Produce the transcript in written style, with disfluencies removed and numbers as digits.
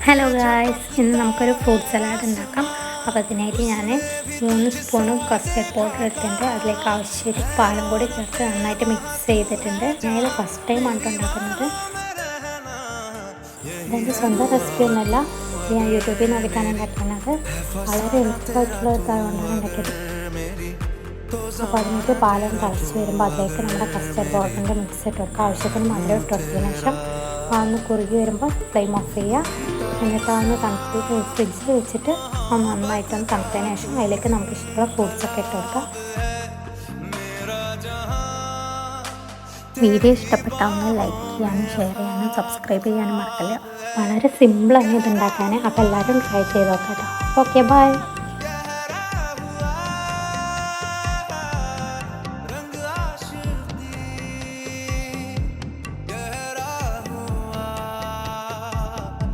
Hello guys, ഇന്ന് നമുക്കൊരു fruit salad ഉണ്ടാക്കാം. അപ്പോൾ അതിനായിട്ട് ഞാൻ 3 സ്പൂണ് കസ്റ്റർഡ് പൗഡർ എടുത്തിട്ടുണ്ട്. അതിലേക്ക് ആവശ്യമായിട്ട് പാലും കൂടി ചേർത്ത് നന്നായിട്ട് മിക്സ് ചെയ്തിട്ടുണ്ട്. ഞാനിത് ഫസ്റ്റ് ടൈം ആണ് ഉണ്ടാക്കുന്നത്. ഇതെൻ്റെ സ്വന്തം റെസിപ്പി ഒന്നുമല്ല, ഞാൻ യൂട്യൂബിൽ നോക്കിയിട്ടാണ് ഉണ്ടാക്കുന്നത്. വളരെ എളുപ്പമായിട്ടുള്ള ഇതായതുകൊണ്ടാണ് ഉണ്ടാക്കിയത്. അപ്പോൾ അതിലേക്ക് പാലം തിളച്ച് വരുമ്പോൾ അതിലേക്ക് നമ്മുടെ കസ്റ്റർഡ് പൗഡറിൻ്റെ മിക്സ് ഇട്ട് കൊടുക്കുക. ആവശ്യത്തിന് മധുരം ഇട്ട് കൊടുത്തതിന് ശേഷം ഒന്ന് കുറുകി വരുമ്പോൾ ഫ്ലെയിം ഓഫ് ചെയ്യുക. എന്നിട്ട് അതൊന്ന് തണുത്ത് ഫ്രിഡ്ജിൽ വെച്ചിട്ട് ഒന്ന് നന്നായിട്ടൊന്ന് തണുത്തതിന് ശേഷം അതിലേക്ക് നമുക്ക് ഇഷ്ടമുള്ള ഫ്രൂട്ട്സൊക്കെ ഇട്ട് കൊടുക്കാം. വീഡിയോ ഇഷ്ടപ്പെട്ടാൽ ഒന്ന് ലൈക്ക് ചെയ്യാനും ഷെയർ ചെയ്യാനും സബ്സ്ക്രൈബ് ചെയ്യാനും മറക്കല്ല. വളരെ സിമ്പിളാണ് ഇത് ഉണ്ടാക്കാൻ. അപ്പോൾ എല്ലാവരും ട്രൈ ചെയ്ത് നോക്കാം. Okay, by.